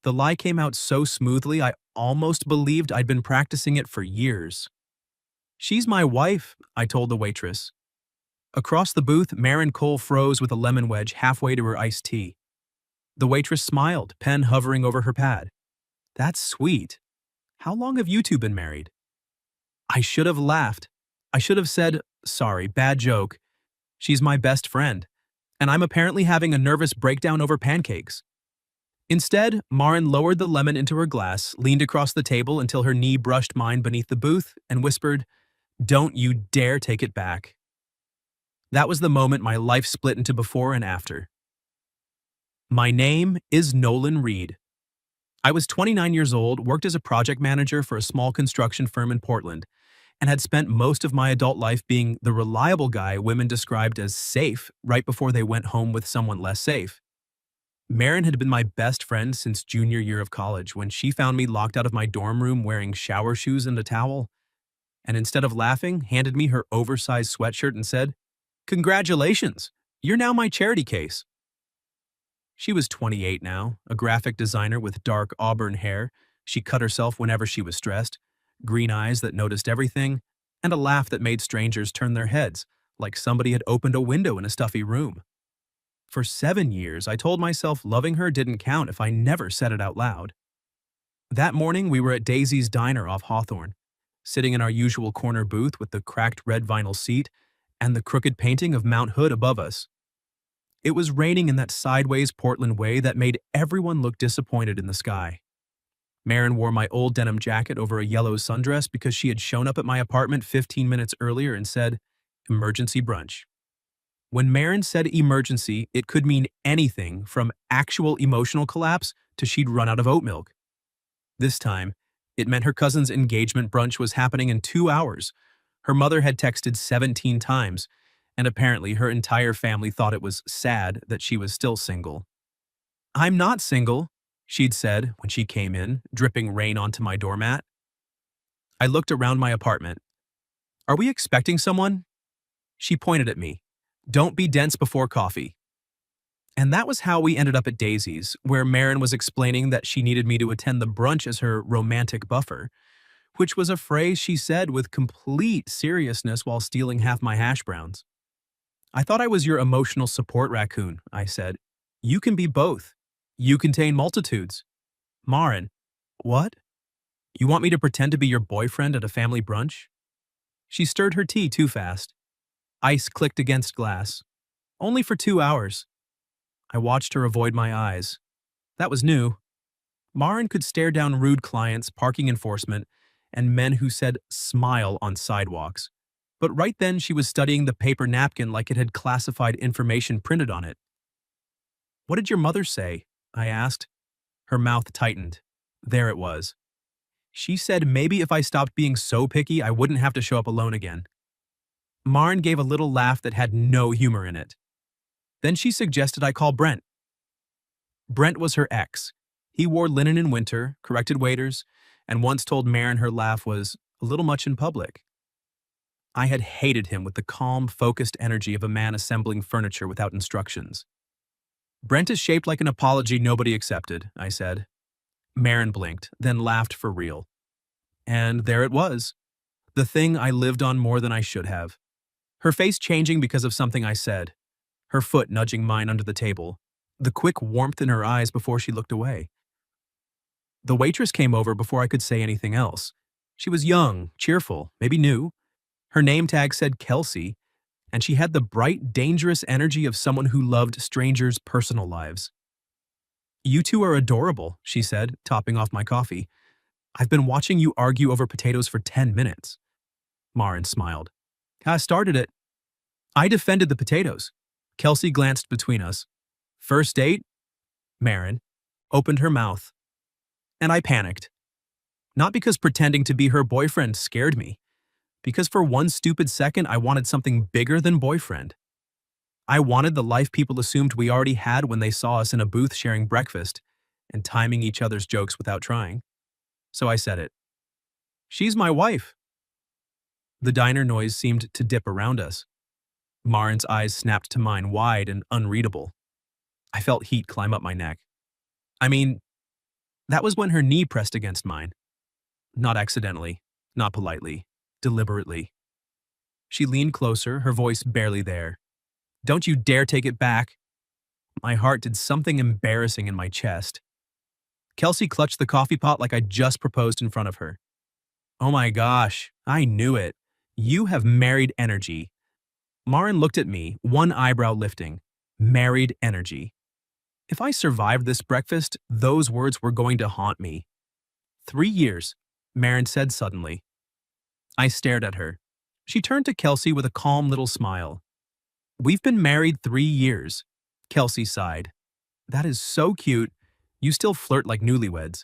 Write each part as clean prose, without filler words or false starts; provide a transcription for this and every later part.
The lie came out so smoothly I almost believed I'd been practicing it for years. "She's my wife," I told the waitress. Across the booth, Marin Cole froze with a lemon wedge halfway to her iced tea. The waitress smiled, pen hovering over her pad. "That's sweet. How long have you two been married?" I should have laughed. I should have said, "Sorry, bad joke. She's my best friend, and I'm apparently having a nervous breakdown over pancakes." Instead, Marin lowered the lemon into her glass, leaned across the table until her knee brushed mine beneath the booth, and whispered, "Don't you dare take it back." That was the moment my life split into before and after. My name is Nolan Reed. I was 29 years old, worked as a project manager for a small construction firm in Portland, and had spent most of my adult life being the reliable guy women described as safe right before they went home with someone less safe. Marin had been my best friend since junior year of college when she found me locked out of my dorm room wearing shower shoes and a towel, and instead of laughing, handed me her oversized sweatshirt and said, "Congratulations, you're now my charity case." She was 28 now, a graphic designer with dark auburn hair. She cut herself whenever she was stressed, green eyes that noticed everything, and a laugh that made strangers turn their heads, like somebody had opened a window in a stuffy room. For 7 years, I told myself loving her didn't count if I never said it out loud. That morning, we were at Daisy's Diner off Hawthorne, sitting in our usual corner booth with the cracked red vinyl seat and the crooked painting of Mount Hood above us. It was raining in that sideways Portland way that made everyone look disappointed in the sky. Marin wore my old denim jacket over a yellow sundress because she had shown up at my apartment 15 minutes earlier and said, "Emergency brunch." When Marin said emergency, it could mean anything from actual emotional collapse to she'd run out of oat milk. This time, it meant her cousin's engagement brunch was happening in 2 hours. Her mother had texted 17 times, and apparently her entire family thought it was sad that she was still single. "I'm not single," she'd said when she came in, dripping rain onto my doormat. I looked around my apartment. "Are we expecting someone?" She pointed at me. "Don't be dense before coffee." And that was how we ended up at Daisy's, where Marin was explaining that she needed me to attend the brunch as her romantic buffer, which was a phrase she said with complete seriousness while stealing half my hash browns. "I thought I was your emotional support raccoon," I said. "You can be both. You contain multitudes." "Marin, what? You want me to pretend to be your boyfriend at a family brunch?" She stirred her tea too fast. Ice clicked against glass. "Only for 2 hours." I watched her avoid my eyes. That was new. Marin could stare down rude clients, parking enforcement, and men who said "smile" on sidewalks. But right then she was studying the paper napkin like it had classified information printed on it. "What did your mother say?" I asked. Her mouth tightened. There it was. She said maybe if I stopped being so picky, I wouldn't have to show up alone again. Marin gave a little laugh that had no humor in it. Then she suggested I call Brent. Brent was her ex. He wore linen in winter, corrected waiters, and once told Marin her laugh was a little much in public. I had hated him with the calm, focused energy of a man assembling furniture without instructions. "Brent is shaped like an apology nobody accepted," I said. Marin blinked, then laughed for real. And there it was. The thing I lived on more than I should have. Her face changing because of something I said. Her foot nudging mine under the table. The quick warmth in her eyes before she looked away. The waitress came over before I could say anything else. She was young, cheerful, maybe new. Her name tag said Kelsey, and she had the bright, dangerous energy of someone who loved strangers' personal lives. "You two are adorable," she said, topping off my coffee. "I've been watching you argue over potatoes for 10 minutes. Marin smiled. "I started it." I defended the potatoes. Kelsey glanced between us. "First date?" Marin opened her mouth. And I panicked. Not because pretending to be her boyfriend scared me, because for one stupid second I wanted something bigger than boyfriend. I wanted the life people assumed we already had when they saw us in a booth sharing breakfast and timing each other's jokes without trying. So I said it. "She's my wife." The diner noise seemed to dip around us. Marin's eyes snapped to mine wide and unreadable. I felt heat climb up my neck. "I mean, That was when her knee pressed against mine. Not accidentally, not politely, deliberately. She leaned closer, her voice barely there. Don't you dare take it back. My heart did something embarrassing in my chest. Kelsey clutched the coffee pot like I'd just proposed in front of her. Oh my gosh, I knew it. You have married energy. Marin looked at me, one eyebrow lifting. Married energy. If I survived this breakfast, those words were going to haunt me. 3 years, Marin said suddenly. I stared at her. She turned to Kelsey with a calm little smile. We've been married 3 years. Kelsey sighed. That is so cute. You still flirt like newlyweds.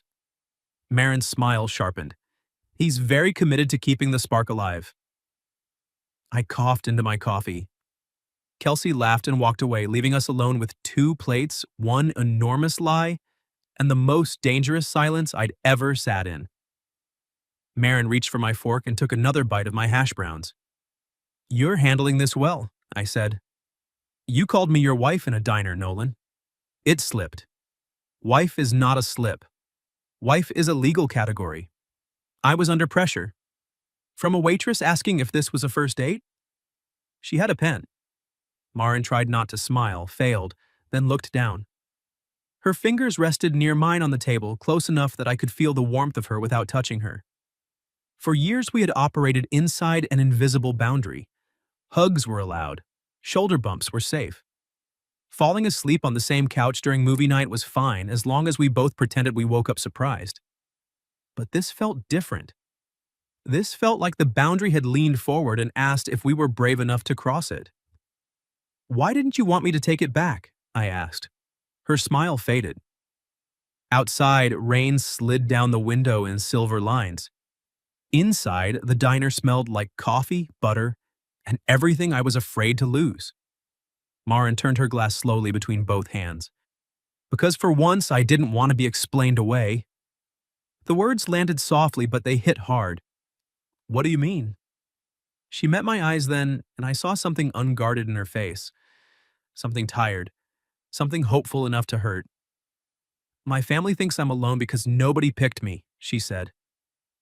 Marin's smile sharpened. He's very committed to keeping the spark alive. I coughed into my coffee. Kelsey laughed and walked away, leaving us alone with 2 plates, one enormous lie, and the most dangerous silence I'd ever sat in. Marin reached for my fork and took another bite of my hash browns. You're handling this well, I said. You called me your wife in a diner, Nolan. It slipped. Wife is not a slip. Wife is a legal category. I was under pressure. From a waitress asking if this was a first date? She had a pen. Marin tried not to smile, failed, then looked down. Her fingers rested near mine on the table, close enough that I could feel the warmth of her without touching her. For years we had operated inside an invisible boundary. Hugs were allowed. Shoulder bumps were safe. Falling asleep on the same couch during movie night was fine as long as we both pretended we woke up surprised. But this felt different. This felt like the boundary had leaned forward and asked if we were brave enough to cross it. Why didn't you want me to take it back? I asked. Her smile faded. Outside, rain slid down the window in silver lines. Inside, the diner smelled like coffee, butter, and everything I was afraid to lose. Marin turned her glass slowly between both hands. Because for once I didn't want to be explained away. The words landed softly, but they hit hard. What do you mean? She met my eyes then, and I saw something unguarded in her face. Something tired. Something hopeful enough to hurt. My family thinks I'm alone because nobody picked me, she said.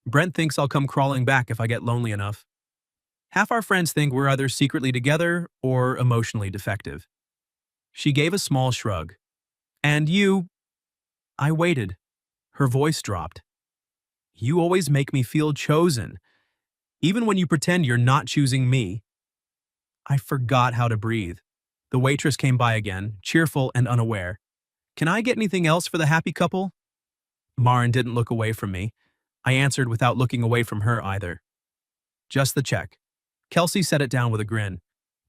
Brent thinks I'll come crawling back if I get lonely enough. Half our friends think we're either secretly together or emotionally defective. She gave a small shrug. And you... I waited. Her voice dropped. You always make me feel chosen. Even when you pretend you're not choosing me. I forgot how to breathe. The waitress came by again, cheerful and unaware. Can I get anything else for the happy couple? Marin didn't look away from me. I answered without looking away from her either. Just the check. Kelsey set it down with a grin.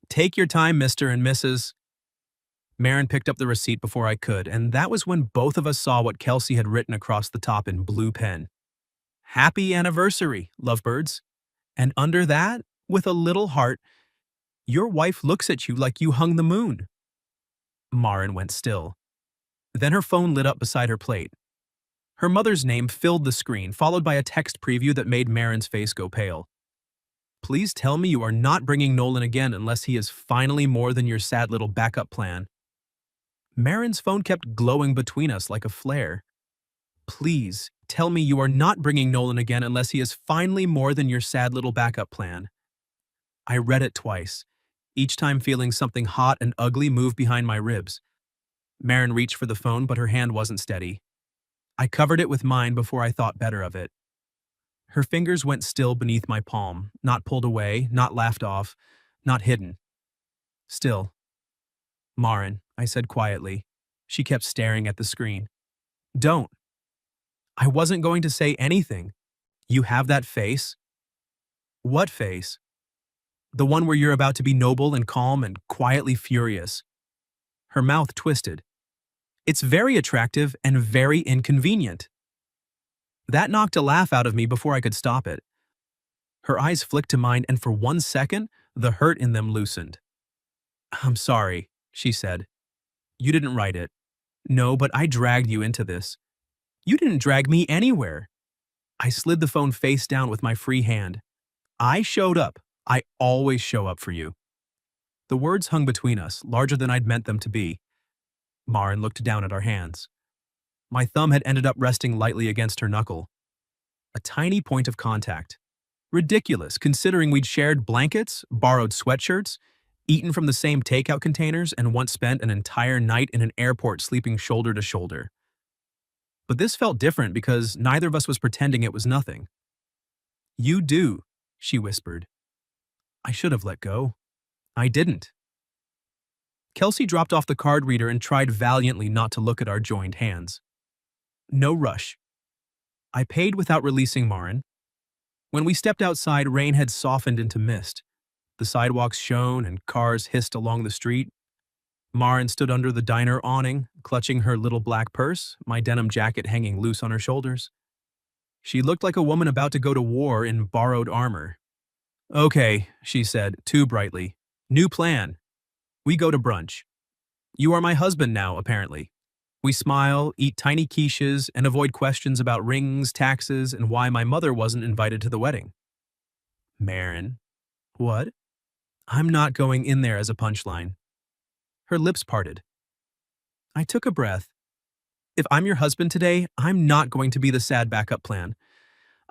Take your time, Mr. and Mrs. Marin picked up the receipt before I could, and that was when both of us saw what Kelsey had written across the top in blue pen. Happy anniversary, lovebirds. And under that, with a little heart, your wife looks at you like you hung the moon. Marin went still. Then her phone lit up beside her plate. Her mother's name filled the screen, followed by a text preview that made Marin's face go pale. Please tell me you are not bringing Nolan again unless he is finally more than your sad little backup plan. Marin's phone kept glowing between us like a flare. Please tell me you are not bringing Nolan again unless he is finally more than your sad little backup plan. I read it twice, each time feeling something hot and ugly move behind my ribs. Marin reached for the phone, but her hand wasn't steady. I covered it with mine before I thought better of it. Her fingers went still beneath my palm, not pulled away, not laughed off, not hidden. Still. Marin, I said quietly. She kept staring at the screen. Don't. I wasn't going to say anything. You have that face? What face? The one where you're about to be noble and calm and quietly furious. Her mouth twisted. It's very attractive and very inconvenient. That knocked a laugh out of me before I could stop it. Her eyes flicked to mine, and for 1 second, the hurt in them loosened. I'm sorry, she said. You didn't write it. No, but I dragged you into this. You didn't drag me anywhere. I slid the phone face down with my free hand. I showed up. I always show up for you. The words hung between us, larger than I'd meant them to be. Marin looked down at our hands. My thumb had ended up resting lightly against her knuckle. A tiny point of contact. Ridiculous, considering we'd shared blankets, borrowed sweatshirts, eaten from the same takeout containers, and once spent an entire night in an airport sleeping shoulder to shoulder. But this felt different because neither of us was pretending it was nothing. "You do," she whispered. I should have let go. I didn't. Kelsey dropped off the card reader and tried valiantly not to look at our joined hands. No rush. I paid without releasing Marin. When we stepped outside, rain had softened into mist. The sidewalks shone and cars hissed along the street. Marin stood under the diner awning, clutching her little black purse, my denim jacket hanging loose on her shoulders. She looked like a woman about to go to war in borrowed armor. "Okay," she said, too brightly. "New plan. We go to brunch. You are my husband now, apparently." We smile, eat tiny quiches, and avoid questions about rings, taxes, and why my mother wasn't invited to the wedding. Marin. What? I'm not going in there as a punchline. Her lips parted. I took a breath. If I'm your husband today, I'm not going to be the sad backup plan.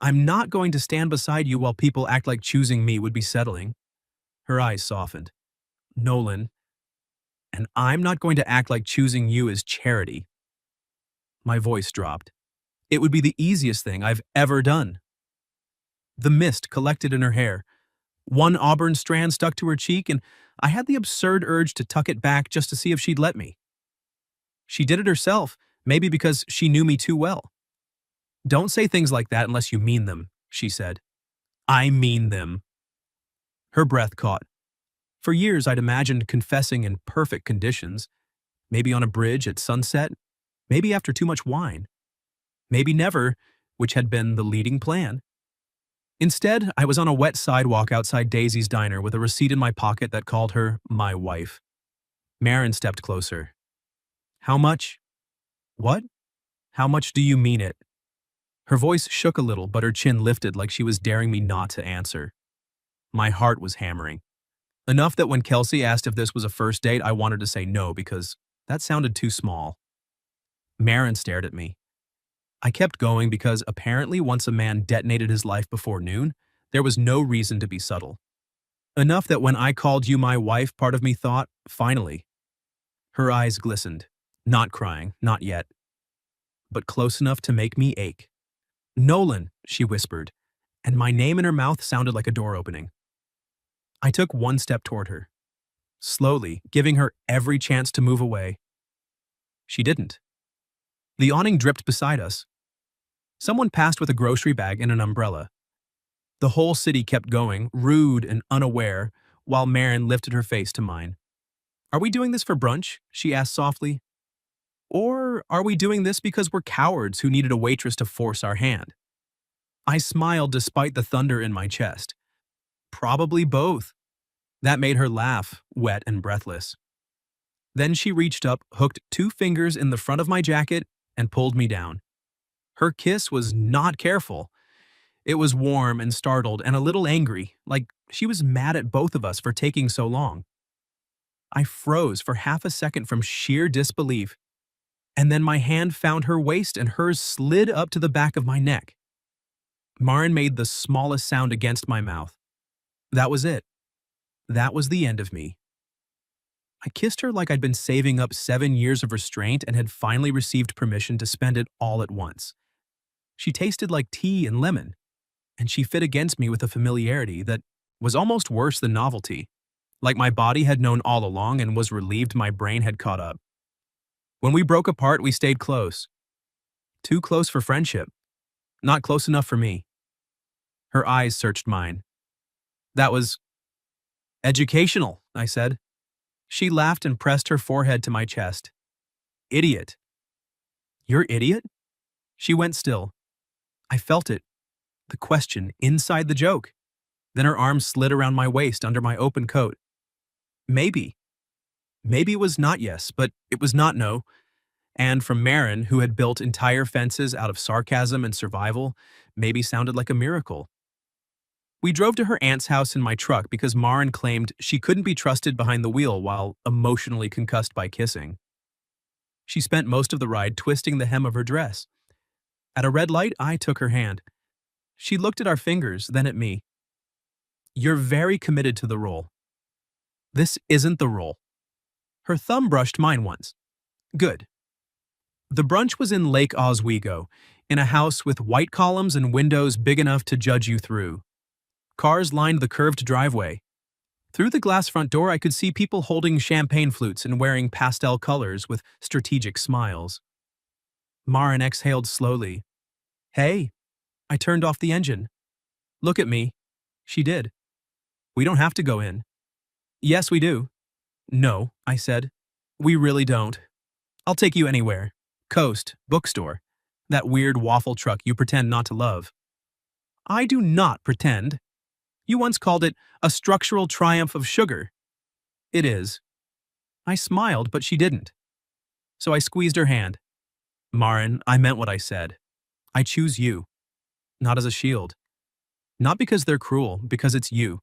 I'm not going to stand beside you while people act like choosing me would be settling. Her eyes softened. Nolan. And I'm not going to act like choosing you is charity. My voice dropped. It would be the easiest thing I've ever done. The mist collected in her hair. One auburn strand stuck to her cheek, and I had the absurd urge to tuck it back just to see if she'd let me. She did it herself, maybe because she knew me too well. "Don't say things like that unless you mean them," she said. "I mean them." Her breath caught. For years, I'd imagined confessing in perfect conditions, maybe on a bridge at sunset, maybe after too much wine, maybe never, which had been the leading plan. Instead, I was on a wet sidewalk outside Daisy's diner with a receipt in my pocket that called her my wife. Marin stepped closer. "How much?" "What? How much do you mean it?" Her voice shook a little, but her chin lifted like she was daring me not to answer. My heart was hammering. Enough that when Kelsey asked if this was a first date, I wanted to say no because that sounded too small. Marin stared at me. I kept going because apparently once a man detonated his life before noon, there was no reason to be subtle. Enough that when I called you my wife, part of me thought, finally. Her eyes glistened. Not crying, not yet. But close enough to make me ache. "Nolan," she whispered, and my name in her mouth sounded like a door opening. I took one step toward her, slowly, giving her every chance to move away. She didn't. The awning dripped beside us. Someone passed with a grocery bag and an umbrella. The whole city kept going, rude and unaware, while Marin lifted her face to mine. "Are we doing this for brunch?" she asked softly. "Or are we doing this because we're cowards who needed a waitress to force our hand?" I smiled despite the thunder in my chest. "Probably both." That made her laugh, wet and breathless. Then she reached up, hooked 2 fingers in the front of my jacket, and pulled me down. Her kiss was not careful. It was warm and startled and a little angry, like she was mad at both of us for taking so long. I froze for half a second from sheer disbelief, and then my hand found her waist and hers slid up to the back of my neck. Marin made the smallest sound against my mouth. That was it. That was the end of me. I kissed her like I'd been saving up 7 years of restraint and had finally received permission to spend it all at once. She tasted like tea and lemon, and she fit against me with a familiarity that was almost worse than novelty, like my body had known all along and was relieved my brain had caught up. When we broke apart, we stayed close. Too close for friendship. Not close enough for me. Her eyes searched mine. "That was educational," I said. She laughed and pressed her forehead to my chest. "Idiot." "You're idiot?" She went still. I felt it. The question inside the joke. Then her arms slid around my waist under my open coat. Maybe. Maybe it was not yes, but it was not no. And from Marin, who had built entire fences out of sarcasm and survival, maybe sounded like a miracle. We drove to her aunt's house in my truck because Marin claimed she couldn't be trusted behind the wheel while emotionally concussed by kissing. She spent most of the ride twisting the hem of her dress. At a red light, I took her hand. She looked at our fingers, then at me. You're very committed to the role. This isn't the role. Her thumb brushed mine once. Good. The brunch was in Lake Oswego, in a house with white columns and windows big enough to judge you through. Cars lined the curved driveway. Through the glass front door, I could see people holding champagne flutes and wearing pastel colors with strategic smiles. Maren exhaled slowly. Hey, I turned off the engine. Look at me. She did. We don't have to go in. Yes, we do. No, I said. We really don't. I'll take you anywhere. Coast, bookstore. That weird waffle truck you pretend not to love. I do not pretend. You once called it a structural triumph of sugar. It is. I smiled, but she didn't. So I squeezed her hand. Maren, I meant what I said. I choose you. Not as a shield. Not because they're cruel, because it's you.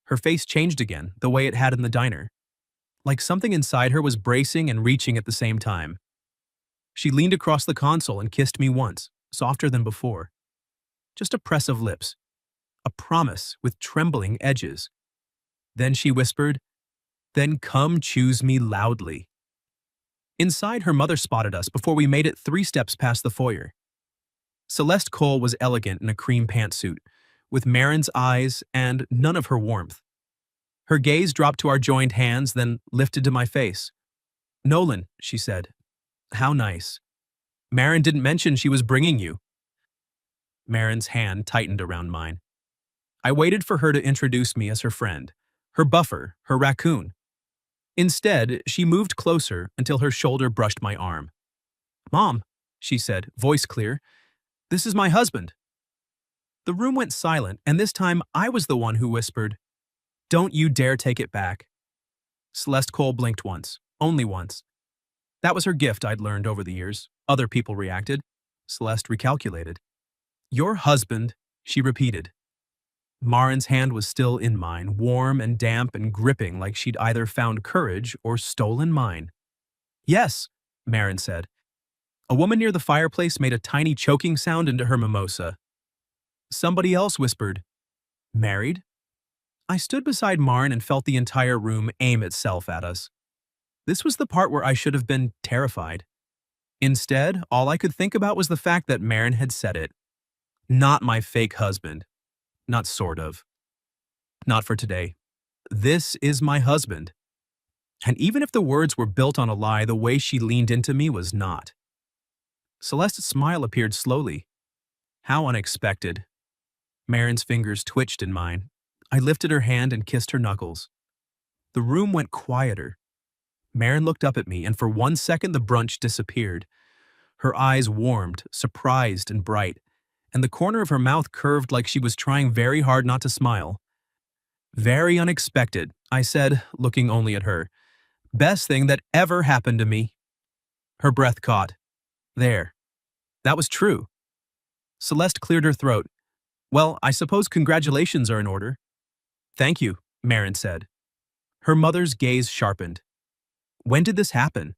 Her face changed again, the way it had in the diner. Like something inside her was bracing and reaching at the same time. She leaned across the console and kissed me once, softer than before. Just a press of lips. A promise with trembling edges. Then she whispered, Then come choose me loudly. Inside, her mother spotted us before we made it 3 steps past the foyer. Celeste Cole was elegant in a cream pantsuit, with Maren's eyes and none of her warmth. Her gaze dropped to our joined hands, then lifted to my face. Nolan, she said. How nice. Maren didn't mention she was bringing you. Maren's hand tightened around mine. I waited for her to introduce me as her friend, her buffer, her raccoon. Instead, she moved closer until her shoulder brushed my arm. Mom, she said, voice clear, this is my husband. The room went silent, and this time I was the one who whispered, Don't you dare take it back. Celeste Cole blinked once, only once. That was her gift, I'd learned over the years. Other people reacted. Celeste recalculated. Your husband, she repeated. Maren's hand was still in mine, warm and damp and gripping like she'd either found courage or stolen mine. Yes, Maren said. A woman near the fireplace made a tiny choking sound into her mimosa. Somebody else whispered, Married? I stood beside Maren and felt the entire room aim itself at us. This was the part where I should have been terrified. Instead, all I could think about was the fact that Maren had said it. Not my fake husband. Not sort of. Not for today. This is my husband. And even if the words were built on a lie, the way she leaned into me was not. Celeste's smile appeared slowly. How unexpected. Maren's fingers twitched in mine. I lifted her hand and kissed her knuckles. The room went quieter. Maren looked up at me, and for 1 second the brunch disappeared. Her eyes warmed, surprised and bright, and the corner of her mouth curved like she was trying very hard not to smile. Very unexpected, I said, looking only at her. Best thing that ever happened to me. Her breath caught. There. That was true. Celeste cleared her throat. Well, I suppose congratulations are in order. Thank you, Maren said. Her mother's gaze sharpened. When did this happen?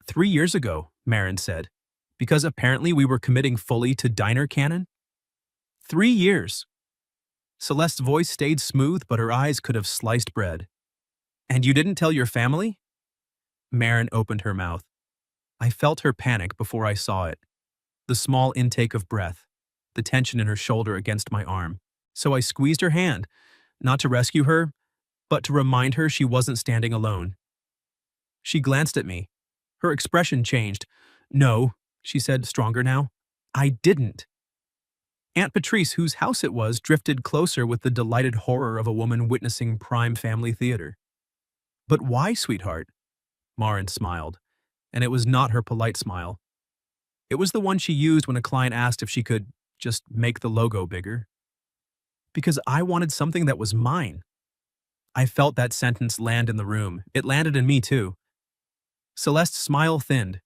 3 years ago, Maren said. Because apparently we were committing fully to diner canon? 3 years. Celeste's voice stayed smooth, but her eyes could have sliced bread. And you didn't tell your family? Maren opened her mouth. I felt her panic before I saw it. The small intake of breath, the tension in her shoulder against my arm. So I squeezed her hand, not to rescue her, but to remind her she wasn't standing alone. She glanced at me. Her expression changed. No, she said, stronger now. I didn't. Aunt Patrice, whose house it was, drifted closer with the delighted horror of a woman witnessing prime family theater. But why, sweetheart? Maren smiled, and it was not her polite smile. It was the one she used when a client asked if she could just make the logo bigger. Because I wanted something that was mine. I felt that sentence land in the room. It landed in me, too. Celeste's smile thinned.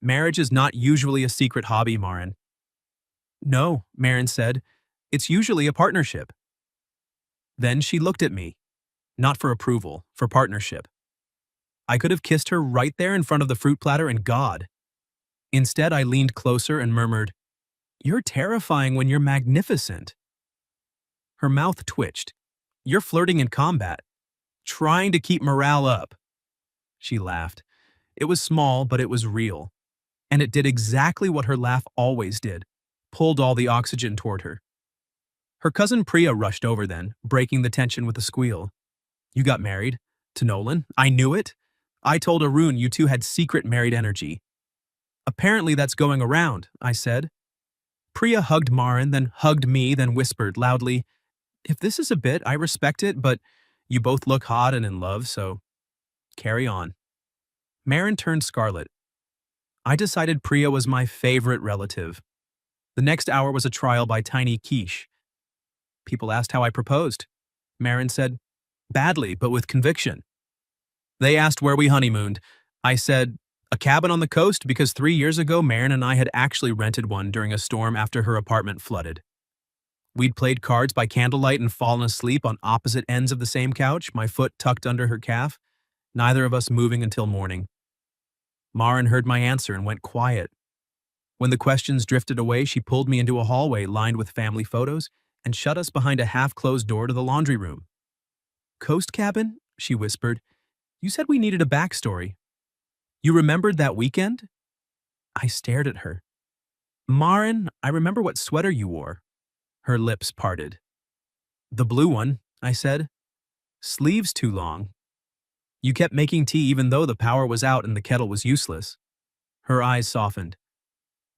Marriage is not usually a secret hobby, Maren. No, Maren said. It's usually a partnership. Then she looked at me. Not for approval, for partnership. I could have kissed her right there in front of the fruit platter and God. Instead, I leaned closer and murmured, "You're terrifying when you're magnificent." Her mouth twitched. "You're flirting in combat, trying to keep morale up." She laughed. It was small, but it was real. And it did exactly what her laugh always did, pulled all the oxygen toward her. Her cousin Priya rushed over then, breaking the tension with a squeal. "You got married? To Nolan? I knew it. I told Arun you two had secret married energy." "Apparently that's going around," I said. Priya hugged Marin, then hugged me, then whispered loudly, "If this is a bit, I respect it, but you both look hot and in love, so carry on." Marin turned scarlet. I decided Priya was my favorite relative. The next hour was a trial by Tiny Quiche. People asked how I proposed. Marin said, "Badly, but with conviction." They asked where we honeymooned. I said, "A cabin on the coast because 3 years ago Marin and I had actually rented one during a storm after her apartment flooded. We'd played cards by candlelight and fallen asleep on opposite ends of the same couch, my foot tucked under her calf, neither of us moving until morning." Marin heard my answer and went quiet. When the questions drifted away, she pulled me into a hallway lined with family photos and shut us behind a half-closed door to the laundry room. "Coast cabin?" she whispered. "You said we needed a backstory. You remembered that weekend?" I stared at her. "Marin, I remember what sweater you wore." Her lips parted. "The blue one," I said. "Sleeves too long. You kept making tea even though the power was out and the kettle was useless." Her eyes softened.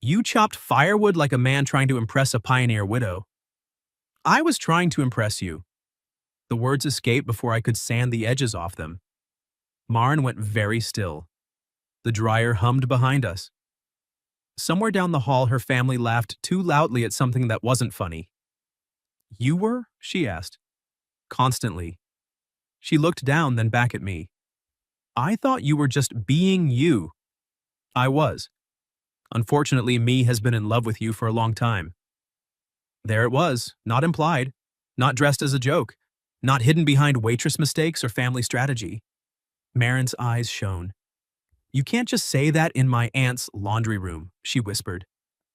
"You chopped firewood like a man trying to impress a pioneer widow." "I was trying to impress you." The words escaped before I could sand the edges off them. Marin went very still. The dryer hummed behind us. Somewhere down the hall, her family laughed too loudly at something that wasn't funny. "You were?" she asked. "Constantly." She looked down, then back at me. "I thought you were just being you." "I was. Unfortunately, me has been in love with you for a long time." There it was, not implied, not dressed as a joke, not hidden behind waitress mistakes or family strategy. Marin's eyes shone. "You can't just say that in my aunt's laundry room," she whispered.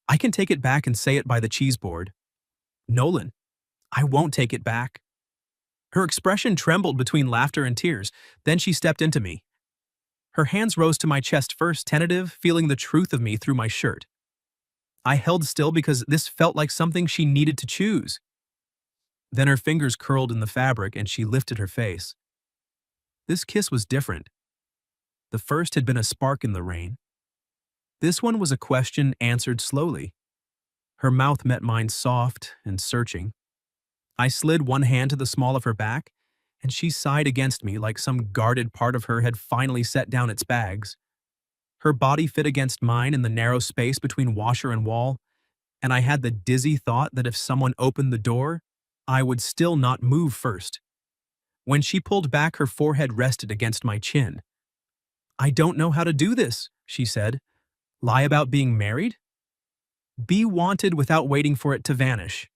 "I can take it back and say it by the cheese board." "Nolan, I won't take it back." Her expression trembled between laughter and tears, then she stepped into me. Her hands rose to my chest first, tentative, feeling the truth of me through my shirt. I held still because this felt like something she needed to choose. Then her fingers curled in the fabric and she lifted her face. This kiss was different. The first had been a spark in the rain. This one was a question answered slowly. Her mouth met mine soft and searching. I slid one hand to the small of her back, and she sighed against me like some guarded part of her had finally set down its bags. Her body fit against mine in the narrow space between washer and wall, and I had the dizzy thought that if someone opened the door, I would still not move first. When she pulled back, her forehead rested against my chin. "I don't know how to do this," she said. "Lie about being married? Be wanted without waiting for it to vanish."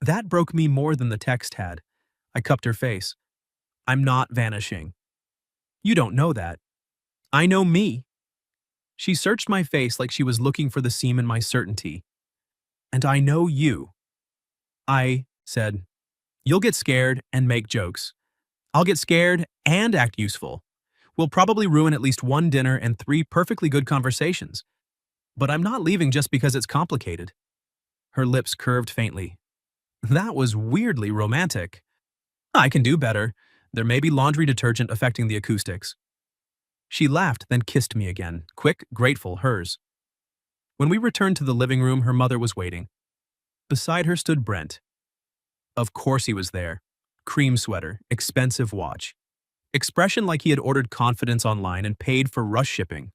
That broke me more than the text had. I cupped her face. "I'm not vanishing." "You don't know that." "I know me." She searched my face like she was looking for the seam in my certainty. "And I know you." I said, "You'll get scared and make jokes. I'll get scared and act useful. We'll probably ruin at least one dinner and 3 perfectly good conversations. But I'm not leaving just because it's complicated." Her lips curved faintly. "That was weirdly romantic." "I can do better. There may be laundry detergent affecting the acoustics." She laughed, then kissed me again, quick, grateful, hers. When we returned to the living room, her mother was waiting. Beside her stood Brent. Of course he was there. Cream sweater, expensive watch. Expression like he had ordered confidence online and paid for rush shipping.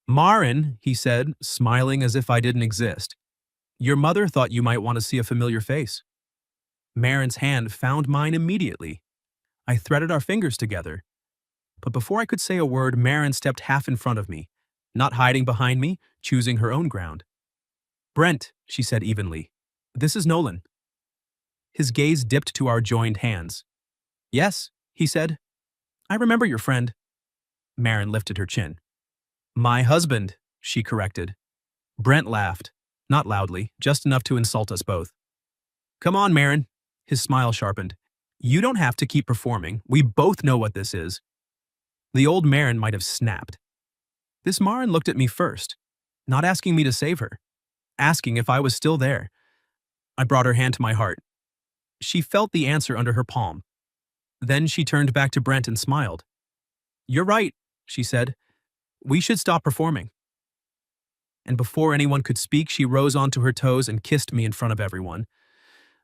"Marin," he said, smiling as if I didn't exist. "Your mother thought you might want to see a familiar face." Marin's hand found mine immediately. I threaded our fingers together. But before I could say a word, Marin stepped half in front of me, not hiding behind me, choosing her own ground. "Brent," she said evenly, "this is Nolan." His gaze dipped to our joined hands. "Yes," he said. "I remember your friend." Maren lifted her chin. My husband, she corrected. Brent laughed, not loudly, just enough to insult us both. Come on, Maren. His smile sharpened. You don't have to keep performing. We both know what this is. The old Maren might have snapped. This Maren looked at me first, not asking me to save her, asking if I was still there. I brought her hand to my heart. She felt the answer under her palm. Then she turned back to Brent and smiled. You're right, she said. We should stop performing. And before anyone could speak, she rose onto her toes and kissed me in front of everyone.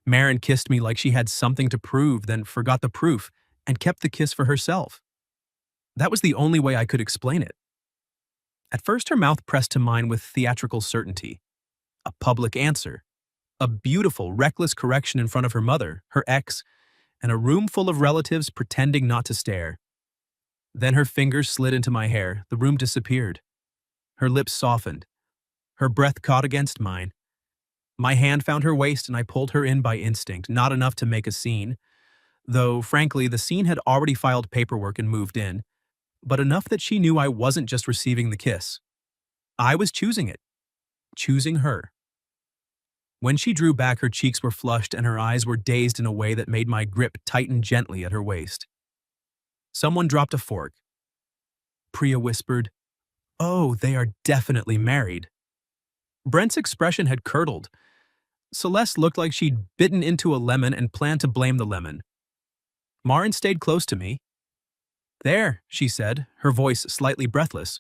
Maren kissed me like she had something to prove, then forgot the proof and kept the kiss for herself. That was the only way I could explain it. At first, her mouth pressed to mine with theatrical certainty. A public answer. A beautiful, reckless correction in front of her mother, her ex, and a room full of relatives pretending not to stare. Then her fingers slid into my hair, the room disappeared. Her lips softened. Her breath caught against mine. My hand found her waist and I pulled her in by instinct, not enough to make a scene. Though, frankly, the scene had already filed paperwork and moved in, but enough that she knew I wasn't just receiving the kiss. I was choosing it. Choosing her. When she drew back, her cheeks were flushed and her eyes were dazed in a way that made my grip tighten gently at her waist. Someone dropped a fork. Priya whispered, "Oh, they are definitely married." Brent's expression had curdled. Celeste looked like she'd bitten into a lemon and planned to blame the lemon. Maren stayed close to me. There, she said, her voice slightly breathless.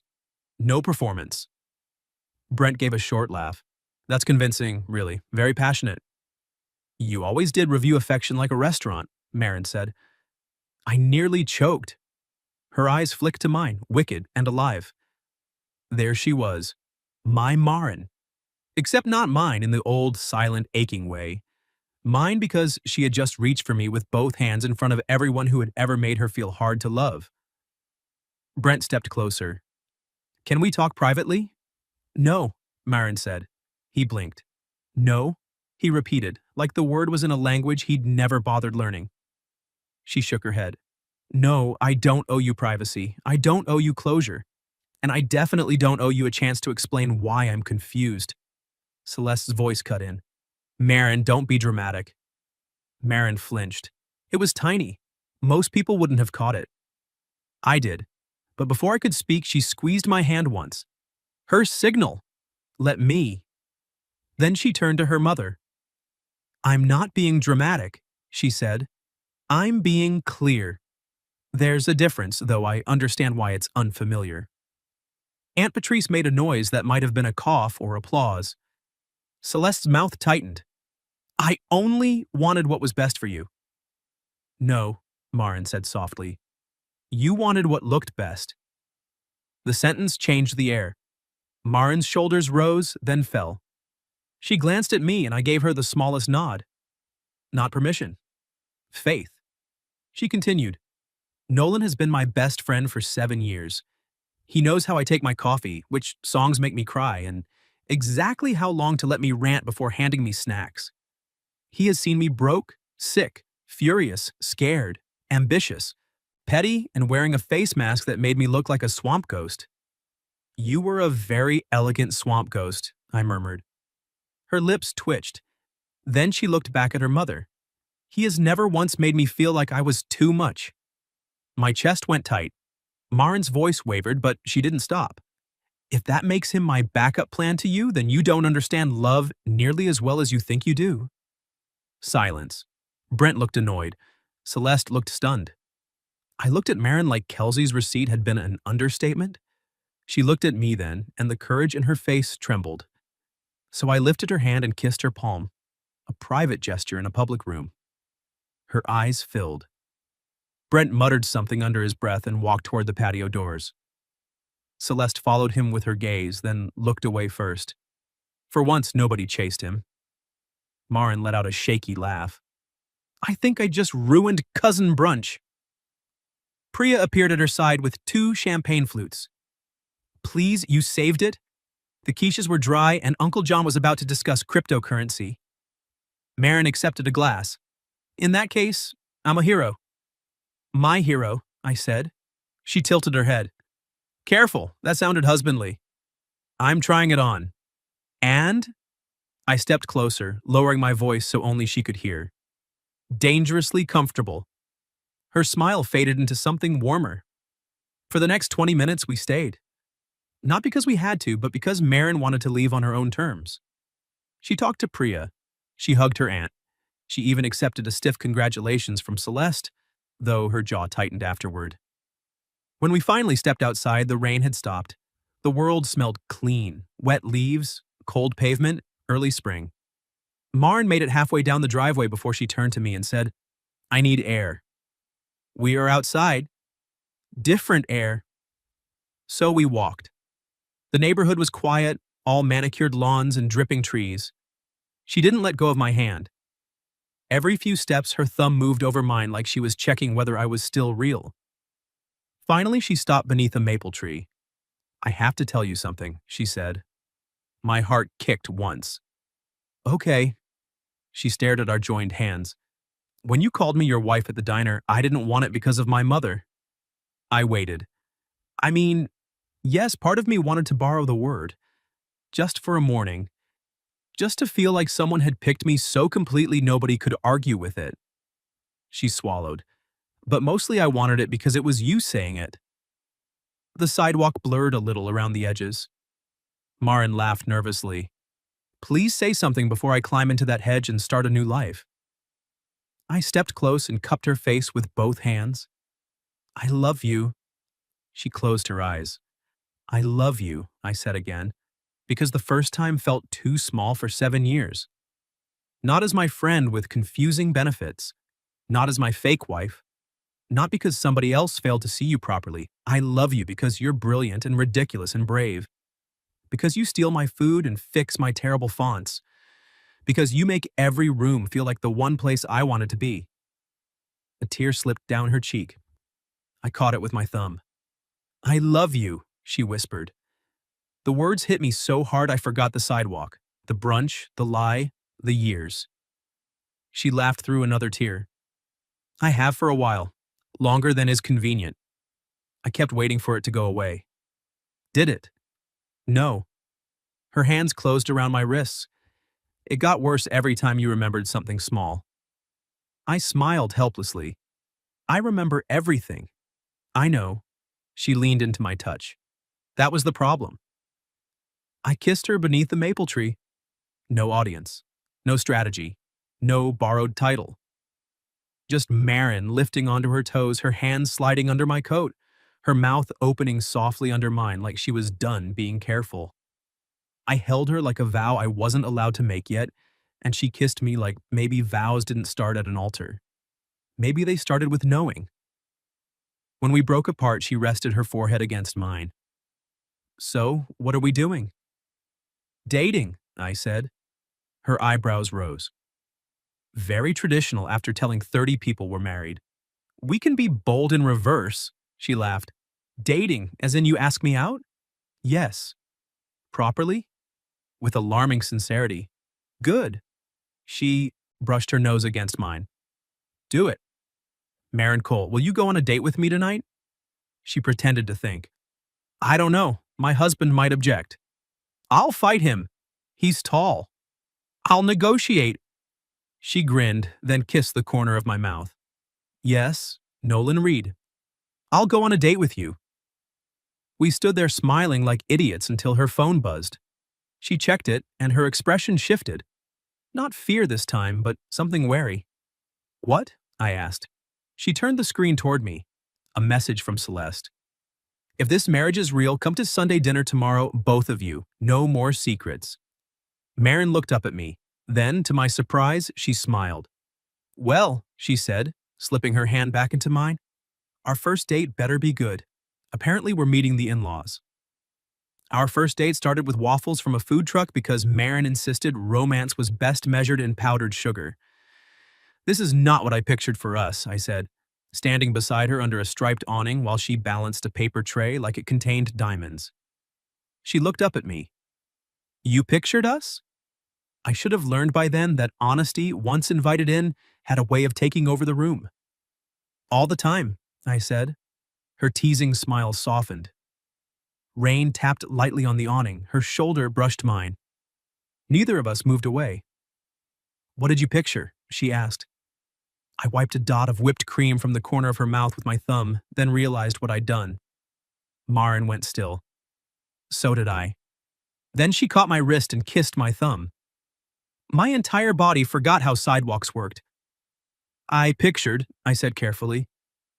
No performance. Brent gave a short laugh. That's convincing, really. Very passionate. You always did review affection like a restaurant, Maren said. I nearly choked. Her eyes flicked to mine, wicked and alive. There she was. My Maren. Except not mine in the old, silent, aching way. Mine because she had just reached for me with both hands in front of everyone who had ever made her feel hard to love. Brent stepped closer. Can we talk privately? No, Maren said. He blinked. No, he repeated, like the word was in a language he'd never bothered learning. She shook her head. No, I don't owe you privacy. I don't owe you closure. And I definitely don't owe you a chance to explain why I'm confused. Celeste's voice cut in. Maren, don't be dramatic. Maren flinched. It was tiny. Most people wouldn't have caught it. I did. But before I could speak, she squeezed my hand once. Her signal. Let me. Then she turned to her mother. I'm not being dramatic, she said. I'm being clear. There's a difference, though I understand why it's unfamiliar. Aunt Patrice made a noise that might have been a cough or applause. Celeste's mouth tightened. I only wanted what was best for you. No, Maren said softly. You wanted what looked best. The sentence changed the air. Maren's shoulders rose, then fell. She glanced at me and I gave her the smallest nod. Not permission. Faith. She continued. Nolan has been my best friend for 7 years. He knows how I take my coffee, which songs make me cry, and exactly how long to let me rant before handing me snacks. He has seen me broke, sick, furious, scared, ambitious, petty, and wearing a face mask that made me look like a swamp ghost. You were a very elegant swamp ghost, I murmured. Her lips twitched. Then she looked back at her mother. He has never once made me feel like I was too much. My chest went tight. Maren's voice wavered, but she didn't stop. If that makes him my backup plan to you, then you don't understand love nearly as well as you think you do. Silence. Brent looked annoyed. Celeste looked stunned. I looked at Maren like Kelsey's receipt had been an understatement. She looked at me then, and the courage in her face trembled. So I lifted her hand and kissed her palm, a private gesture in a public room. Her eyes filled. Brent muttered something under his breath and walked toward the patio doors. Celeste followed him with her gaze, then looked away first. For once, nobody chased him. Maren let out a shaky laugh. I think I just ruined cousin brunch. Priya appeared at her side with 2 champagne flutes. Please, you saved it? The quiches were dry and Uncle John was about to discuss cryptocurrency. Maren accepted a glass. In that case, I'm a hero. My hero, I said. She tilted her head. Careful, that sounded husbandly. I'm trying it on. And? I stepped closer, lowering my voice so only she could hear. Dangerously comfortable. Her smile faded into something warmer. For the next 20 minutes, we stayed. Not because we had to, but because Marin wanted to leave on her own terms. She talked to Priya. She hugged her aunt. She even accepted a stiff congratulations from Celeste, though her jaw tightened afterward. When we finally stepped outside, the rain had stopped. The world smelled clean, wet leaves, cold pavement, early spring. Marin made it halfway down the driveway before she turned to me and said, I need air. We are outside. Different air. So we walked. The neighborhood was quiet, all manicured lawns and dripping trees. She didn't let go of my hand. Every few steps, her thumb moved over mine like she was checking whether I was still real. Finally, she stopped beneath a maple tree. I have to tell you something, she said. My heart kicked once. Okay. She stared at our joined hands. When you called me your wife at the diner, I didn't want it because of my mother. I waited. I mean, yes, part of me wanted to borrow the word. Just for a morning. Just to feel like someone had picked me so completely nobody could argue with it. She swallowed. But mostly I wanted it because it was you saying it. The sidewalk blurred a little around the edges. Marin laughed nervously. Please say something before I climb into that hedge and start a new life. I stepped close and cupped her face with both hands. I love you. She closed her eyes. I love you, I said again, because the first time felt too small for 7 years. Not as my friend with confusing benefits. Not as my fake wife. Not because somebody else failed to see you properly. I love you because you're brilliant and ridiculous and brave. Because you steal my food and fix my terrible fonts. Because you make every room feel like the one place I wanted to be. A tear slipped down her cheek. I caught it with my thumb. I love you, she whispered. The words hit me so hard I forgot the sidewalk, the brunch, the lie, the years. She laughed through another tear. I have for a while, longer than is convenient. I kept waiting for it to go away. Did it? No. Her hands closed around my wrists. It got worse every time you remembered something small. I smiled helplessly. I remember everything. I know. She leaned into my touch. That was the problem. I kissed her beneath the maple tree. No audience. No strategy. No borrowed title. Just Marin lifting onto her toes, her hands sliding under my coat, her mouth opening softly under mine like she was done being careful. I held her like a vow I wasn't allowed to make yet, and she kissed me like maybe vows didn't start at an altar. Maybe they started with knowing. When we broke apart, she rested her forehead against mine. So, what are we doing? Dating, I said. Her eyebrows rose. Very traditional after telling 30 people we're married. We can be bold in reverse, she laughed. Dating, as in you ask me out? Yes. Properly? With alarming sincerity. Good. She brushed her nose against mine. Do it. Marin Cole, will you go on a date with me tonight? She pretended to think. I don't know. My husband might object. I'll fight him. He's tall. I'll negotiate. She grinned, then kissed the corner of my mouth. Yes, Nolan Reed. I'll go on a date with you. We stood there smiling like idiots until her phone buzzed. She checked it, and her expression shifted. Not fear this time, but something wary. What? I asked. She turned the screen toward me. A message from Celeste. If this marriage is real, come to Sunday dinner tomorrow, both of you. No more secrets. Marin looked up at me. Then, to my surprise, she smiled. Well, she said, slipping her hand back into mine, our first date better be good. Apparently we're meeting the in-laws. Our first date started with waffles from a food truck because Marin insisted romance was best measured in powdered sugar. This is not what I pictured for us, I said, standing beside her under a striped awning while she balanced a paper tray like it contained diamonds. She looked up at me. You pictured us? I should have learned by then that honesty, once invited in, had a way of taking over the room. All the time, I said. Her teasing smile softened. Rain tapped lightly on the awning. Her shoulder brushed mine. Neither of us moved away. "What did you picture?" she asked. I wiped a dot of whipped cream from the corner of her mouth with my thumb, then realized what I'd done. Maren went still. So did I. Then she caught my wrist and kissed my thumb. My entire body forgot how sidewalks worked. "I pictured," I said carefully,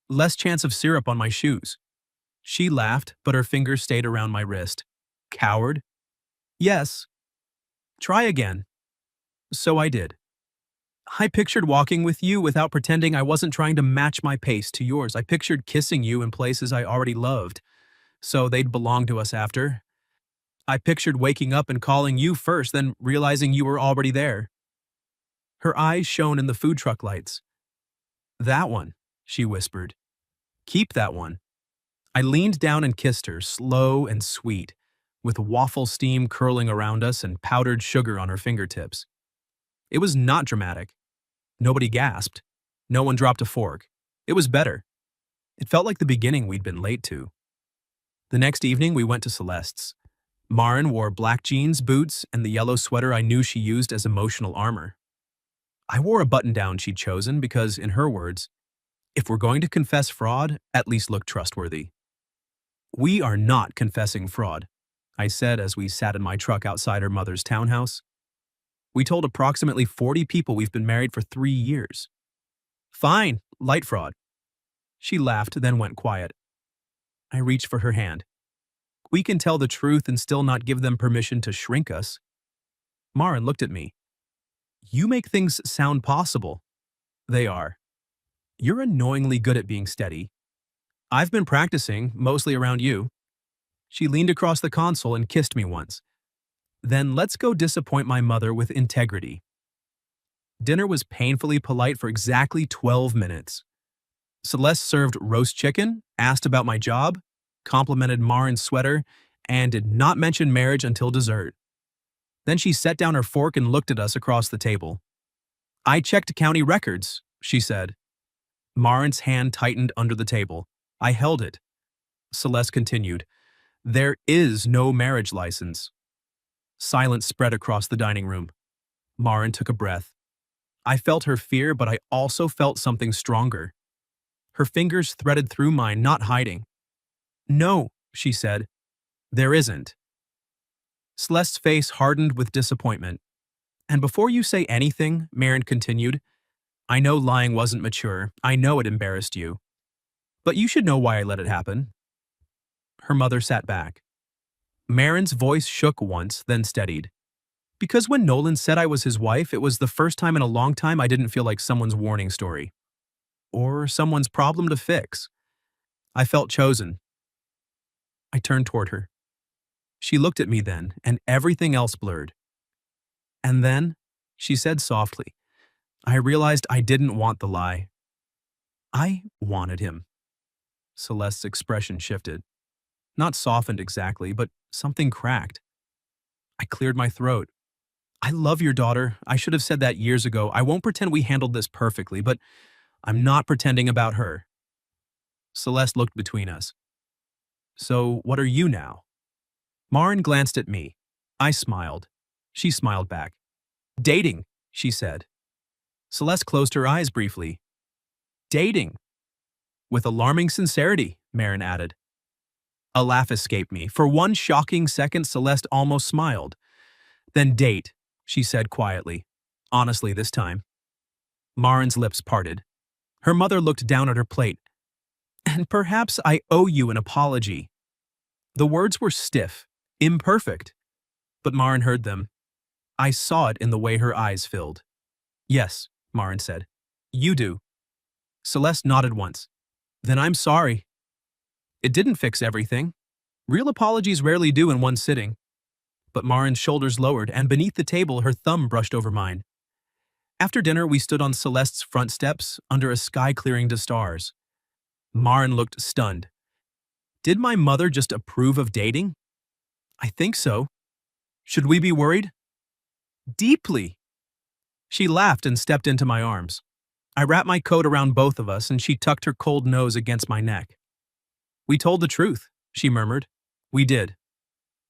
"less chance of syrup on my shoes." She laughed, but her fingers stayed around my wrist. "Coward?" "Yes." "Try again." So I did. "I pictured walking with you without pretending I wasn't trying to match my pace to yours. I pictured kissing you in places I already loved, so they'd belong to us after. I pictured waking up and calling you first, then realizing you were already there." Her eyes shone in the food truck lights. "That one," she whispered. "Keep that one." I leaned down and kissed her, slow and sweet, with waffle steam curling around us and powdered sugar on her fingertips. It was not dramatic. Nobody gasped. No one dropped a fork. It was better. It felt like the beginning we'd been late to. The next evening, we went to Celeste's. Maren wore black jeans, boots, and the yellow sweater I knew she used as emotional armor. I wore a button-down she'd chosen because, in her words, if we're going to confess fraud, at least look trustworthy. "We are not confessing fraud," I said as we sat in my truck outside her mother's townhouse. "We told approximately 40 people we've been married for 3 years." "Fine, light fraud." She laughed, then went quiet. I reached for her hand. "We can tell the truth and still not give them permission to shrink us." Maren looked at me. "You make things sound possible." "They are." "You're annoyingly good at being steady." "I've been practicing, mostly around you." She leaned across the console and kissed me once. "Then let's go disappoint my mother with integrity." Dinner was painfully polite for exactly 12 minutes. Celeste served roast chicken, asked about my job, complimented Maren's sweater, and did not mention marriage until dessert. Then she set down her fork and looked at us across the table. "I checked county records," she said. Maren's hand tightened under the table. I held it. Celeste continued, "There is no marriage license." Silence spread across the dining room. Maren took a breath. I felt her fear, but I also felt something stronger. Her fingers threaded through mine, not hiding. "No," she said, "there isn't." Celeste's face hardened with disappointment. "And before you say anything," Maren continued, "I know lying wasn't mature. I know it embarrassed you. But you should know why I let it happen." Her mother sat back. Maren's voice shook once, then steadied. "Because when Nolan said I was his wife, it was the first time in a long time I didn't feel like someone's warning story. Or someone's problem to fix. I felt chosen." I turned toward her. She looked at me then, and everything else blurred. "And then," she said softly, "I realized I didn't want the lie. I wanted him." Celeste's expression shifted. Not softened exactly, but something cracked. I cleared my throat. "I love your daughter. I should have said that years ago. I won't pretend we handled this perfectly, but I'm not pretending about her." Celeste looked between us. "So what are you now?" Maren glanced at me. I smiled. She smiled back. "Dating," she said. Celeste closed her eyes briefly. "Dating." "With alarming sincerity," Maren added. A laugh escaped me. For one shocking second, Celeste almost smiled. "Then date," she said quietly. Honestly this time. Maren's lips parted. Her mother looked down at her plate. "And perhaps I owe you an apology." The words were stiff, imperfect. But Maren heard them. I saw it in the way her eyes filled. "Yes," Maren said. "You do." Celeste nodded once. "Then I'm sorry." It didn't fix everything. Real apologies rarely do in one sitting. But Maren's shoulders lowered, and beneath the table her thumb brushed over mine. After dinner, we stood on Celeste's front steps under a sky clearing to stars. Maren looked stunned. Did my mother just approve of dating? I think so. Should we be worried? Deeply. She laughed and stepped into my arms. I wrapped my coat around both of us, and she tucked her cold nose against my neck. "We told the truth," she murmured. We did.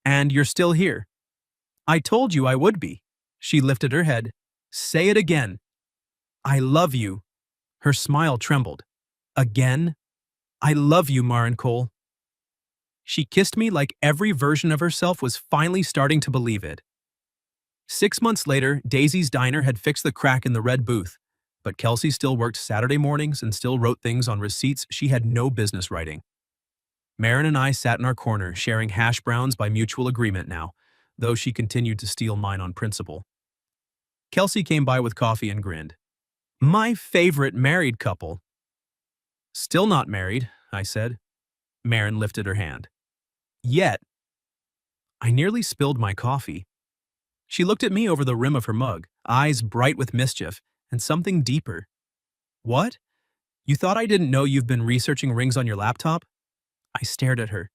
And you're still here. I told you I would be. She lifted her head. Say it again. I love you. Her smile trembled. Again? I love you, Maren Cole. She kissed me like every version of herself was finally starting to believe it. 6 months later, Daisy's Diner had fixed the crack in the red booth, but Kelsey still worked Saturday mornings and still wrote things on receipts she had no business writing. Maren and I sat in our corner, sharing hash browns by mutual agreement now, though she continued to steal mine on principle. Kelsey came by with coffee and grinned. My favorite married couple. Still not married, I said. Maren lifted her hand. Yet. I nearly spilled my coffee. She looked at me over the rim of her mug, eyes bright with mischief, and something deeper. What? You thought I didn't know you've been researching rings on your laptop? I stared at her.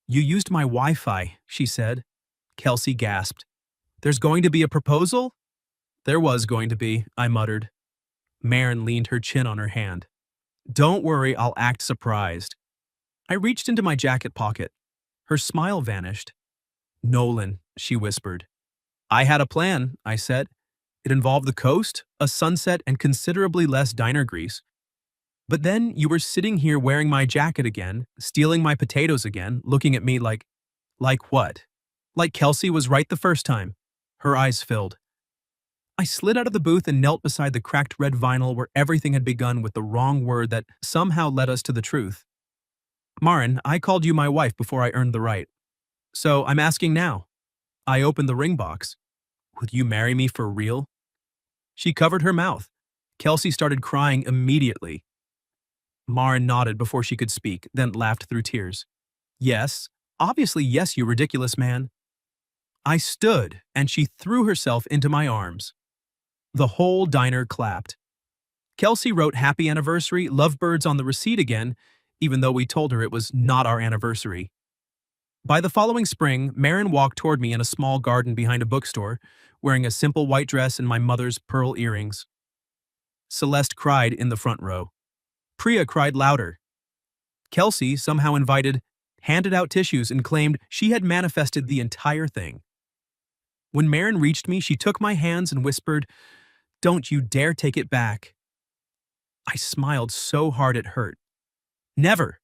You used my Wi-Fi, she said. Kelsey gasped. There's going to be a proposal? There was going to be, I muttered. Maren leaned her chin on her hand. Don't worry, I'll act surprised. I reached into my jacket pocket. Her smile vanished. Nolan, she whispered. I had a plan, I said. It involved the coast, a sunset, and considerably less diner grease. But then you were sitting here wearing my jacket again, stealing my potatoes again, looking at me like what? Like Kelsey was right the first time. Her eyes filled. I slid out of the booth and knelt beside the cracked red vinyl where everything had begun with the wrong word that somehow led us to the truth. Maren, I called you my wife before I earned the right. So I'm asking now. I opened the ring box. Would you marry me for real? She covered her mouth. Kelsey started crying immediately. Maren nodded before she could speak, then laughed through tears. Yes, obviously yes, you ridiculous man. I stood, and she threw herself into my arms. The whole diner clapped. Kelsey wrote happy anniversary, lovebirds on the receipt again, even though we told her it was not our anniversary. By the following spring, Maren walked toward me in a small garden behind a bookstore, wearing a simple white dress and my mother's pearl earrings. Celeste cried in the front row. Priya cried louder. Kelsey, somehow invited, handed out tissues and claimed she had manifested the entire thing. When Maren reached me, she took my hands and whispered, Don't you dare take it back. I smiled so hard it hurt. Never.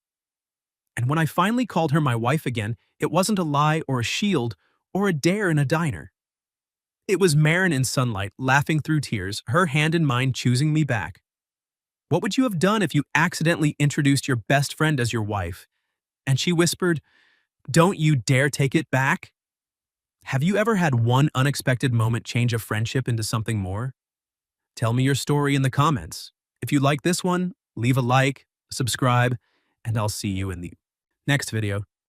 And when I finally called her my wife again, it wasn't a lie or a shield or a dare in a diner. It was Maren in sunlight, laughing through tears, her hand in mine choosing me back. What would you have done if you accidentally introduced your best friend as your wife? And she whispered, Don't you dare take it back? Have you ever had one unexpected moment change a friendship into something more? Tell me your story in the comments. If you like this one, leave a like, subscribe, and I'll see you in the next video.